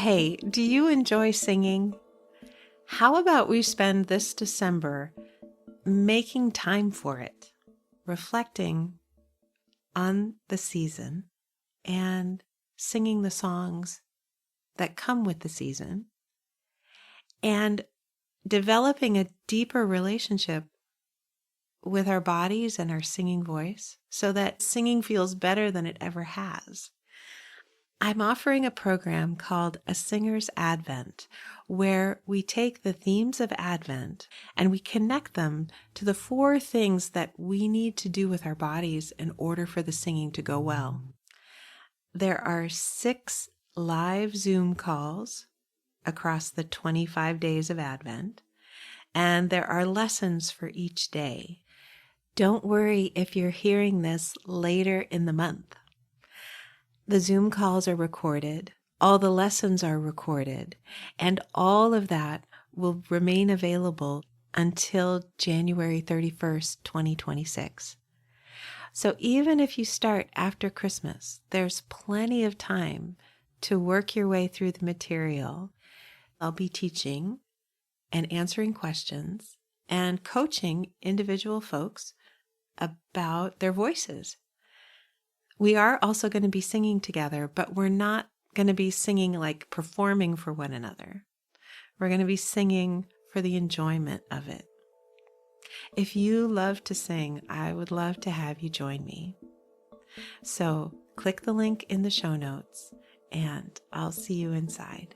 Hey, do you enjoy singing? How about we spend this December making time for it, reflecting on the season and singing the songs that come with the season and developing a deeper relationship with our bodies and our singing voice so that singing feels better than it ever has? I'm offering a program called A Singer's Advent, where we take the themes of Advent and we connect them to the 4 things that we need to do with our bodies in order for the singing to go well. There are 6 live Zoom calls across the 25 days of Advent, and there are lessons for each day. Don't worry if you're hearing this later in the month. The Zoom calls are recorded, all the lessons are recorded, and all of that will remain available until January 31st, 2026. So even if you start after Christmas, there's plenty of time to work your way through the material. I'll be teaching and answering questions and coaching individual folks about their voices. We are also going to be singing together, but we're not going to be singing like performing for one another. We're going to be singing for the enjoyment of it. If you love to sing, I would love to have you join me. So click the link in the show notes and I'll see you inside.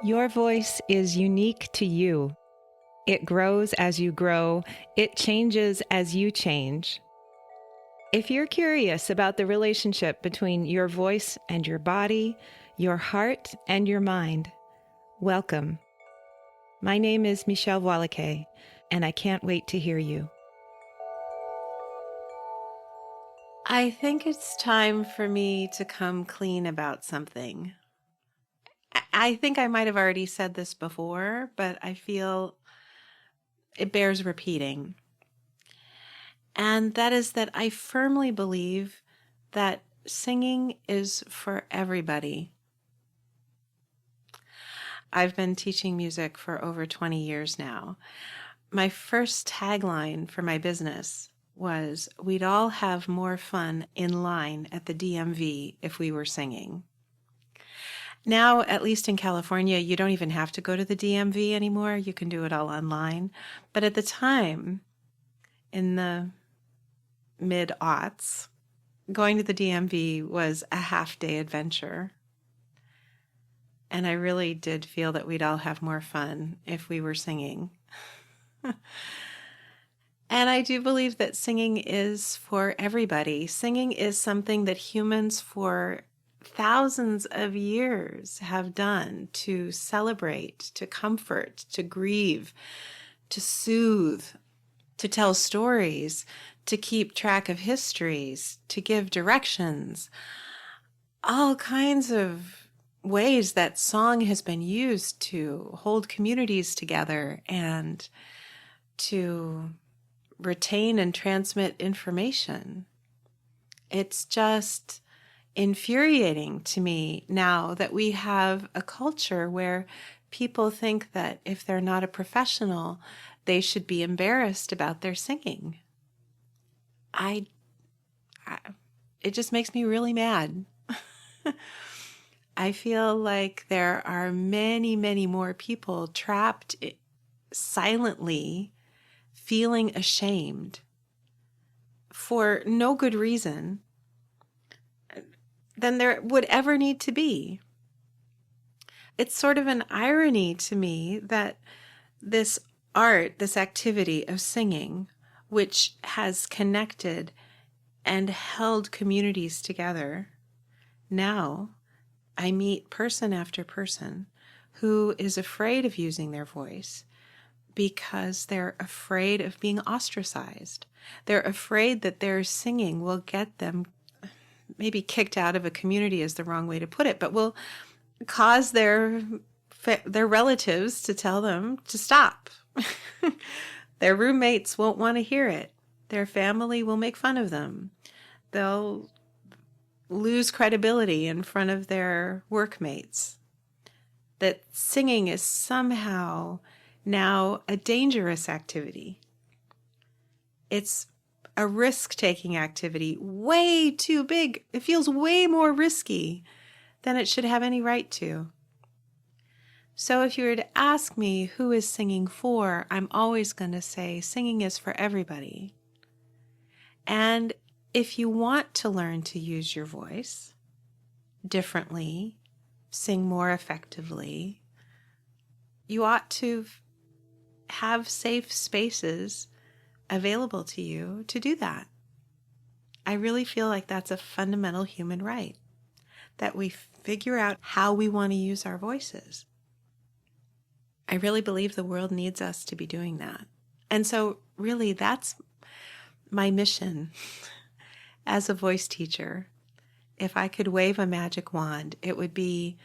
Your voice is unique to you. It grows as you grow. It changes as you change. If you're curious about the relationship between your voice and your body, your heart and your mind, welcome. My name is Michèle Voillequé, and I can't wait to hear you. I think it's time for me to come clean about something. I think I might have already said this before, but I feel it bears repeating. And that is that I firmly believe that singing is for everybody. I've been teaching music for over 20 years now. My first tagline for my business was, "We'd all have more fun in line at the DMV if we were singing." Now, at least in California, you don't even have to go to the DMV anymore. You can do it all online. But at the time, in the mid-aughts, going to the DMV was a half-day adventure. And I really did feel that we'd all have more fun if we were singing. And I do believe that singing is for everybody. Singing is something that humans for thousands of years have done to celebrate, to comfort, to grieve, to soothe, to tell stories, to keep track of histories, to give directions. All kinds of ways that song has been used to hold communities together and to retain and transmit information. It's just infuriating to me now that we have a culture where people think that if they're not a professional, they should be embarrassed about their singing. It just makes me really mad. I feel like there are many, many more people trapped silently, feeling ashamed for no good reason than there would ever need to be. It's sort of an irony to me that this art, this activity of singing, which has connected and held communities together, now I meet person after person who is afraid of using their voice because they're afraid of being ostracized. They're afraid that their singing will get them maybe kicked out of a community is the wrong way to put it, but will cause their relatives to tell them to stop. Their roommates won't want to hear it. Their family will make fun of them. They'll lose credibility in front of their workmates. That singing is somehow now a dangerous activity. It's a risk-taking activity, way too big. It feels way more risky than it should have any right to. So if you were to ask me who is singing for, I'm always going to say singing is for everybody. And if you want to learn to use your voice differently, sing more effectively, you ought to have safe spaces available to you to do that. I really feel like that's a fundamental human right, that we figure out how we want to use our voices. I really believe the world needs us to be doing that. And so really that's my mission as a voice teacher. If I could wave a magic wand, it would be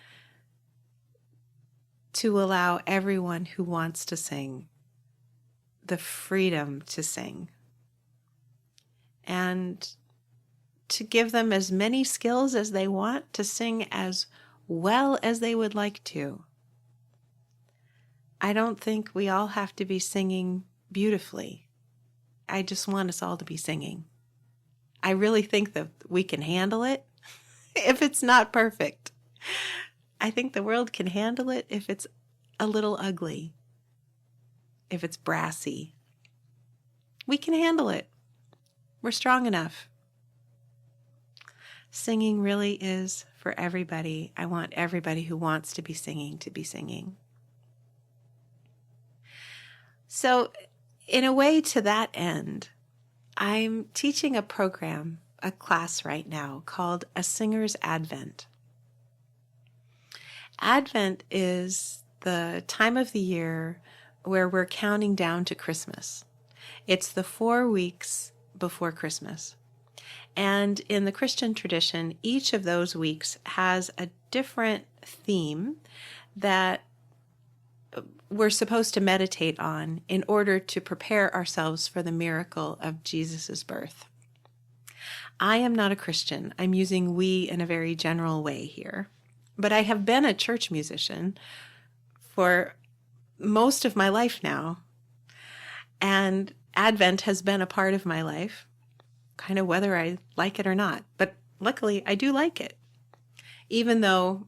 to allow everyone who wants to sing the freedom to sing, and to give them as many skills as they want to sing as well as they would like to. I don't think we all have to be singing beautifully. I just want us all to be singing. I really think that we can handle it if it's not perfect. I think the world can handle it if it's a little ugly. If it's brassy, we can handle it. We're strong enough. Singing really is for everybody. I want everybody who wants to be singing to be singing. So, in a way, to that end, I'm teaching a program, a class right now called A Singer's Advent. Advent is the time of the year where we're counting down to Christmas. It's the 4 weeks before Christmas. And in the Christian tradition, each of those weeks has a different theme that we're supposed to meditate on in order to prepare ourselves for the miracle of Jesus' birth. I am not a Christian. I'm using we in a very general way here. But I have been a church musician for most of my life now. And Advent has been a part of my life, kind of whether I like it or not. But luckily, I do like it. Even though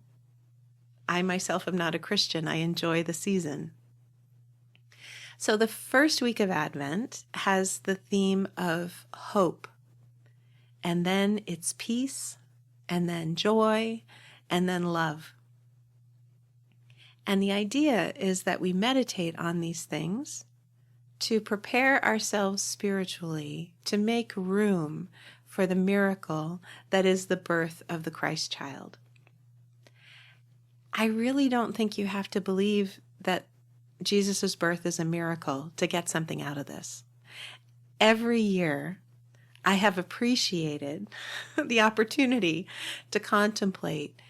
I myself am not a Christian, I enjoy the season. So the first week of Advent has the theme of hope. And then it's peace, and then joy, and then love. And the idea is that we meditate on these things to prepare ourselves spiritually to make room for the miracle that is the birth of the Christ child. I really don't think you have to believe that Jesus' birth is a miracle to get something out of this. Every year, I have appreciated the opportunity to contemplate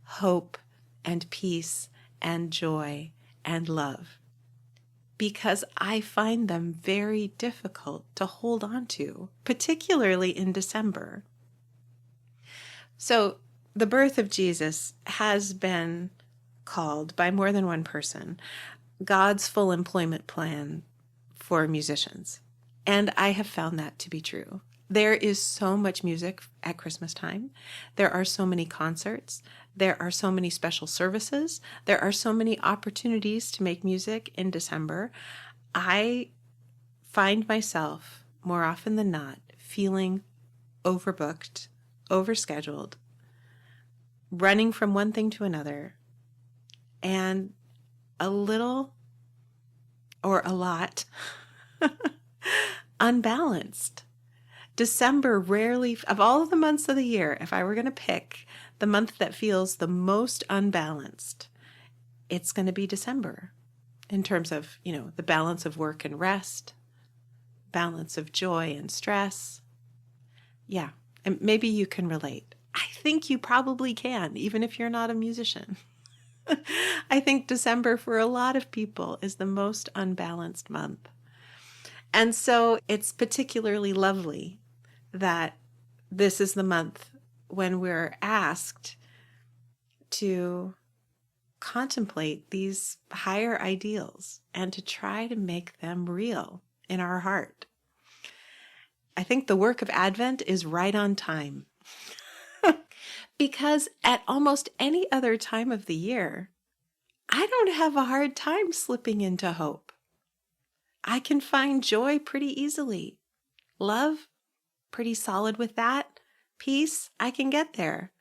hope and peace and joy and love, because I find them very difficult to hold on to, particularly in December. So the birth of Jesus has been called by more than one person God's full employment plan for musicians. And I have found that to be true. There is so much music at Christmas time. There are so many concerts. There are so many special services. There are so many opportunities to make music in December. I find myself, more often than not, feeling overbooked, overscheduled, running from one thing to another, and a little or a lot unbalanced. December rarely, of all of the months of the year, if I were going to pick the month that feels the most unbalanced, it's going to be December. in terms of, the balance of work and rest, balance of joy and stress. Yeah, and maybe you can relate. I think you probably can, even if you're not a musician. I think December for a lot of people is the most unbalanced month. And so it's particularly lovely that this is the month when we're asked to contemplate these higher ideals and to try to make them real in our heart. I think the work of Advent is right on time. Because at almost any other time of the year, I don't have a hard time slipping into hope. I can find joy pretty easily. Love, pretty solid with that. Peace, I can get there.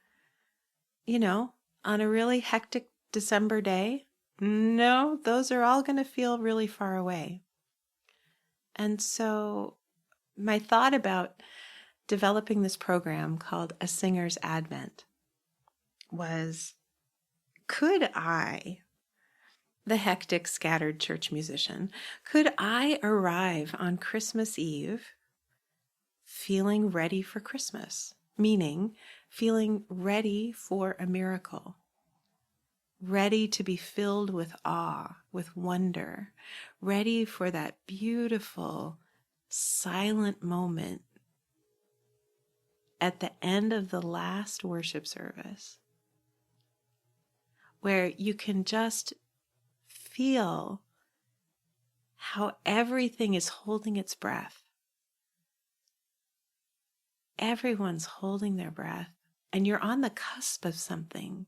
On a really hectic December day, no, those are all going to feel really far away. And so my thought about developing this program called A Singer's Advent was, could I, the hectic, scattered church musician, could I arrive on Christmas Eve feeling ready for Christmas? Meaning, feeling ready for a miracle, ready to be filled with awe, with wonder, ready for that beautiful, silent moment at the end of the last worship service, where you can just feel how everything is holding its breath. Everyone's holding their breath, and you're on the cusp of something.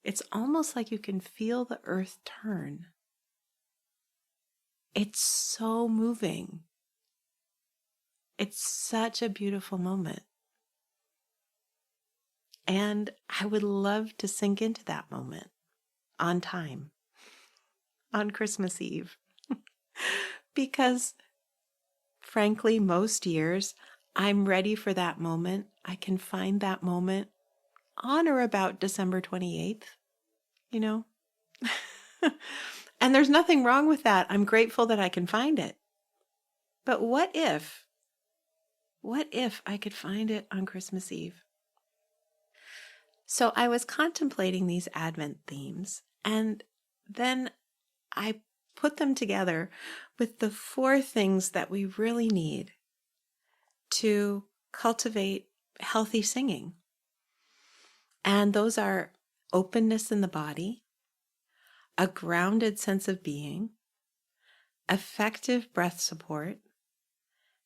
It's almost like you can feel the earth turn. It's so moving. It's such a beautiful moment. And I would love to sink into that moment on time, on Christmas Eve. Because, frankly, most years, I'm ready for that moment. I can find that moment on or about December 28th, And there's nothing wrong with that. I'm grateful that I can find it. But what if I could find it on Christmas Eve? So I was contemplating these Advent themes, and then I put them together with the 4 things that we really need to cultivate healthy singing. And those are openness in the body, a grounded sense of being, effective breath support,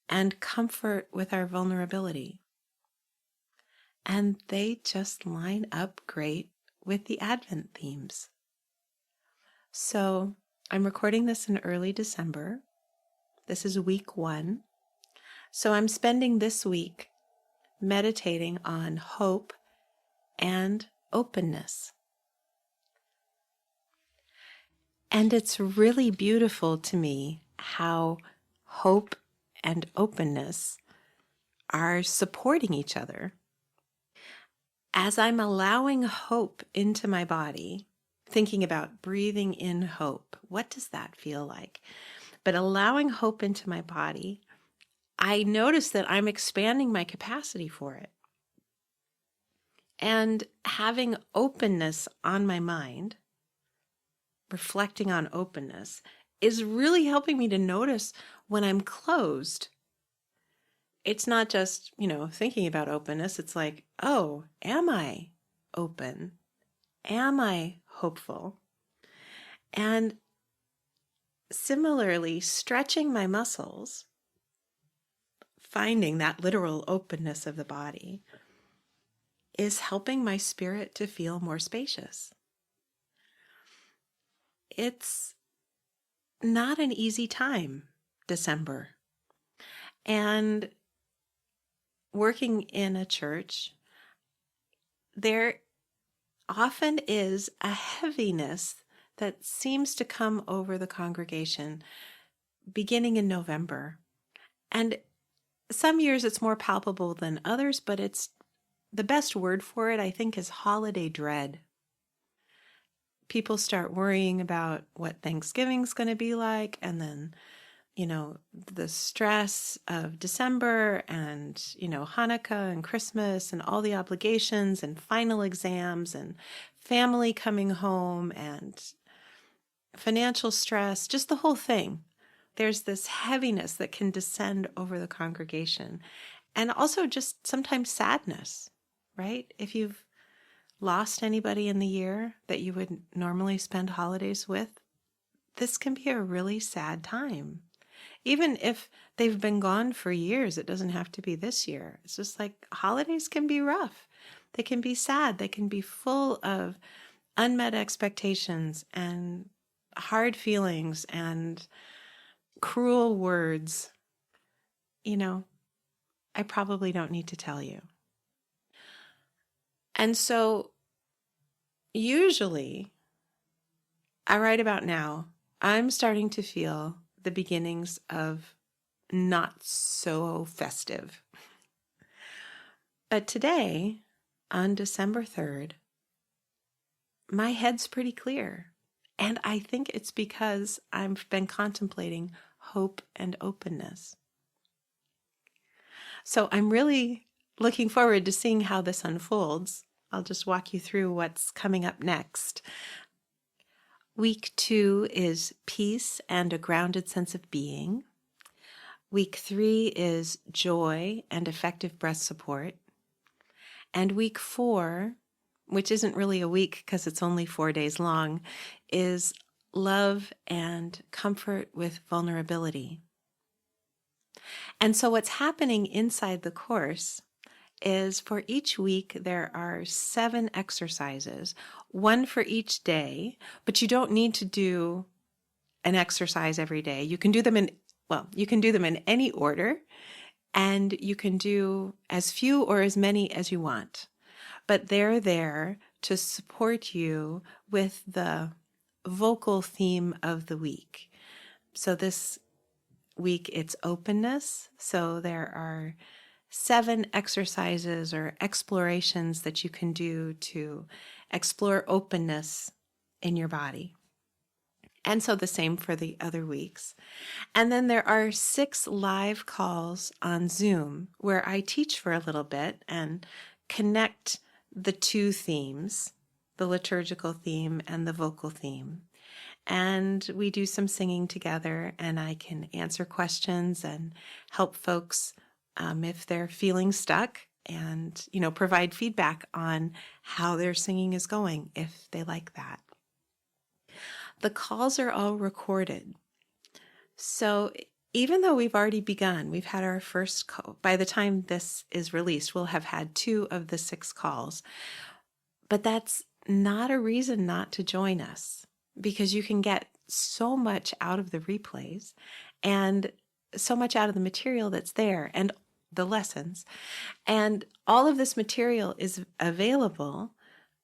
and comfort with our vulnerability. And they just line up great with the Advent themes. So I'm recording this in early December. This is week 1. So I'm spending this week meditating on hope and openness. And it's really beautiful to me how hope and openness are supporting each other. As I'm allowing hope into my body, thinking about breathing in hope, what does that feel like? But allowing hope into my body, I notice that I'm expanding my capacity for it. And having openness on my mind, reflecting on openness, is really helping me to notice when I'm closed. It's not just, thinking about openness. It's like, oh, am I open? Am I hopeful? And similarly, stretching my muscles, finding that literal openness of the body, is helping my spirit to feel more spacious. It's not an easy time, December. And working in a church, there often is a heaviness that seems to come over the congregation beginning in November. And some years it's more palpable than others, but it's the best word for it, I think, is holiday dread. people start worrying about what Thanksgiving's going to be like, and then, the stress of December and, Hanukkah and Christmas and all the obligations and final exams and family coming home and financial stress, just the whole thing. There's this heaviness that can descend over the congregation, and also just sometimes sadness, right? If you've lost anybody in the year that you would normally spend holidays with, this can be a really sad time. Even if they've been gone for years, it doesn't have to be this year. It's just like holidays can be rough. They can be sad. They can be full of unmet expectations and hard feelings and cruel words. I probably don't need to tell you. And so usually, right about now, I'm starting to feel the beginnings of not so festive. But today, on December 3rd, my head's pretty clear. And I think it's because I've been contemplating hope and openness. So I'm really looking forward to seeing how this unfolds. I'll just walk you through what's coming up next. Week 2 is peace and a grounded sense of being. Week 3 is joy and effective breath support. And week 4, which isn't really a week because it's only 4 days long, is love and comfort with vulnerability. And so what's happening inside the course is for each week there are 7 exercises, one for each day, but you don't need to do an exercise every day. You can do them in any order, and you can do as few or as many as you want. But they're there to support you with the vocal theme of the week. So this week it's openness. So there are 7 exercises or explorations that you can do to explore openness in your body. And so the same for the other weeks. And then there are 6 live calls on Zoom where I teach for a little bit and connect the 2 themes, the liturgical theme and the vocal theme. And we do some singing together, and I can answer questions and help folks if they're feeling stuck, and provide feedback on how their singing is going if they like that. The calls are all recorded. So even though we've already begun, we've had our first call. By the time this is released, we'll have had 2 of the 6 calls. But that's not a reason not to join us, because you can get so much out of the replays and so much out of the material that's there and the lessons. And all of this material is available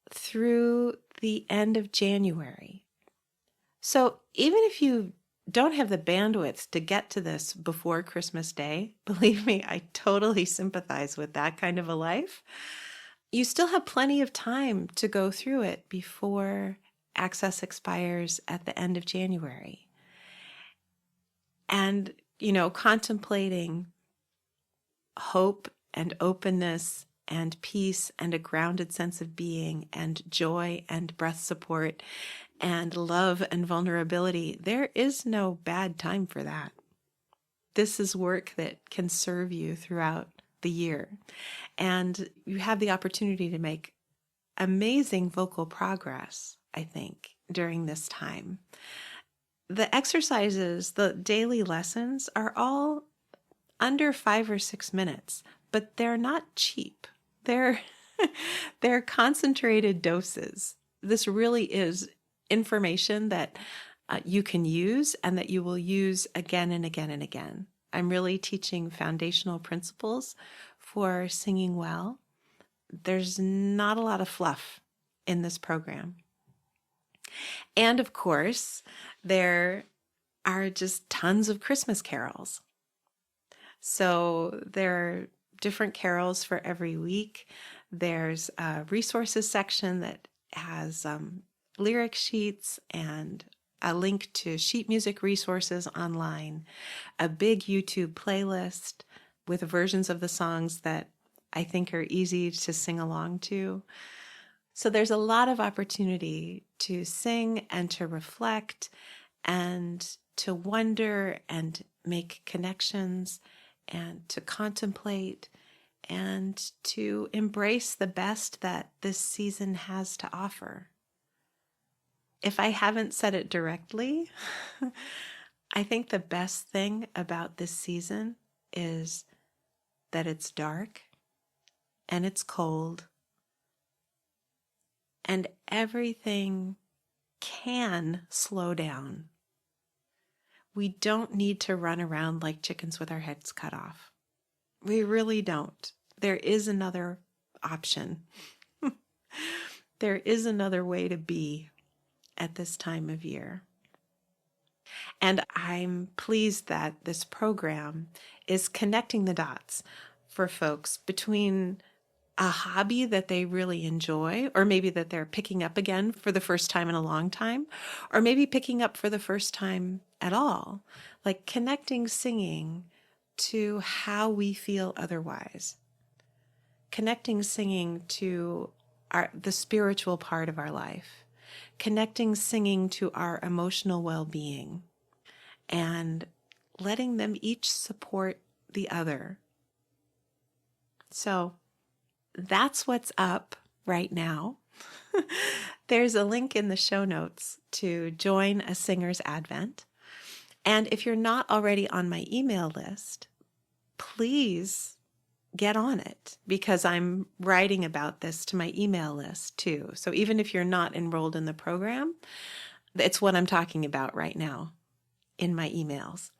through the end of January. So even if you don't have the bandwidth to get to this before Christmas Day, believe me, I totally sympathize with that kind of a life. You still have plenty of time to go through it before access expires at the end of January. And, contemplating hope and openness and peace and a grounded sense of being and joy and breath support and love and vulnerability, there is no bad time for that. This is work that can serve you throughout the year. And you have the opportunity to make amazing vocal progress, I think, during this time. The exercises, the daily lessons, are all under 5 or 6 minutes, but they're not cheap. They're concentrated doses. This really is information that you can use and that you will use again and again and again. I'm really teaching foundational principles for singing well. There's not a lot of fluff in this program. And of course, there are just tons of Christmas carols. So there are different carols for every week. There's a resources section that has lyric sheets and a link to sheet music resources online, a big YouTube playlist with versions of the songs that I think are easy to sing along to. So there's a lot of opportunity to sing and to reflect and to wonder and make connections and to contemplate and to embrace the best that this season has to offer. If I haven't said it directly, I think the best thing about this season is that it's dark and it's cold and everything can slow down. We don't need to run around like chickens with our heads cut off. We really don't. There is another option. There is another way to be at this time of year. And I'm pleased that this program is connecting the dots for folks between a hobby that they really enjoy, or maybe that they're picking up again for the first time in a long time, or maybe picking up for the first time at all, like connecting singing to how we feel otherwise, connecting singing to the spiritual part of our life, connecting singing to our emotional well-being, and letting them each support the other. So that's what's up right now. There's a link in the show notes to join a Singer's Advent. And if you're not already on my email list, please get on it, because I'm writing about this to my email list too. So even if you're not enrolled in the program, it's what I'm talking about right now in my emails.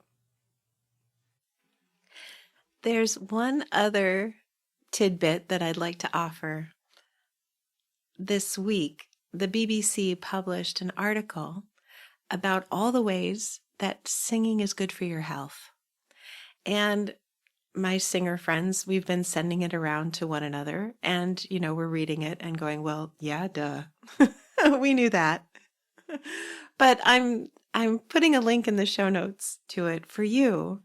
There's one other tidbit that I'd like to offer. This week, the BBC published an article about all the ways that singing is good for your health. And my singer friends, we've been sending it around to one another, and, we're reading it and going, well, yeah, duh. We knew that. But I'm putting a link in the show notes to it for you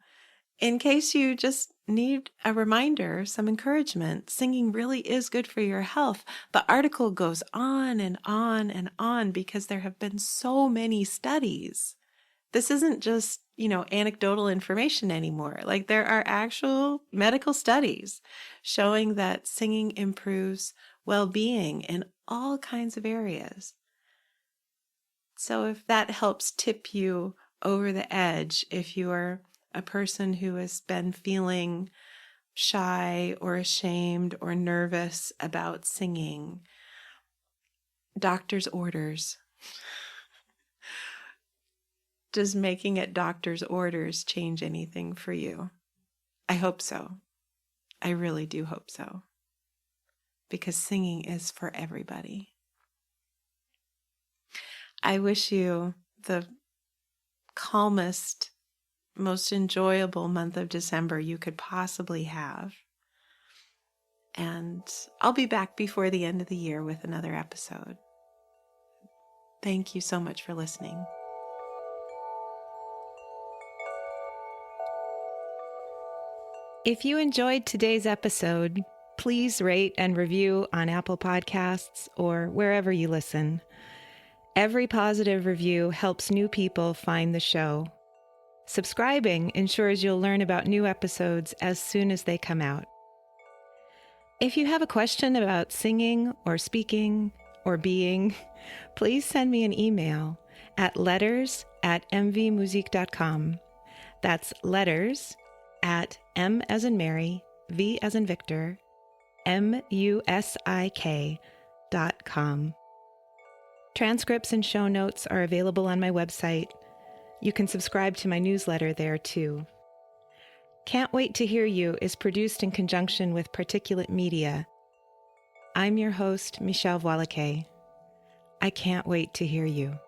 in case you just need a reminder, some encouragement. Singing really is good for your health. The article goes on and on and on because there have been so many studies. This isn't just, anecdotal information anymore. Like, there are actual medical studies showing that singing improves well-being in all kinds of areas. So if that helps tip you over the edge, if you are a person who has been feeling shy or ashamed or nervous about singing, doctor's orders. Does making it doctor's orders change anything for you? I hope so. I really do hope so. Because singing is for everybody. I wish you the calmest, most enjoyable month of December you could possibly have. And I'll be back before the end of the year with another episode. Thank you so much for listening. If you enjoyed today's episode, please rate and review on Apple Podcasts or wherever you listen. Every positive review helps new people find the show. Subscribing ensures you'll learn about new episodes as soon as they come out. If you have a question about singing or speaking or being, please send me an email at letters@mvmusique.com. That's letters at M as in Mary, V as in Victor, MUSIK.com. Transcripts and show notes are available on my website. You can subscribe to my newsletter there too. Can't Wait to Hear You is produced in conjunction with Particulate Media. I'm your host, Michèle Voillequé. I can't wait to hear you.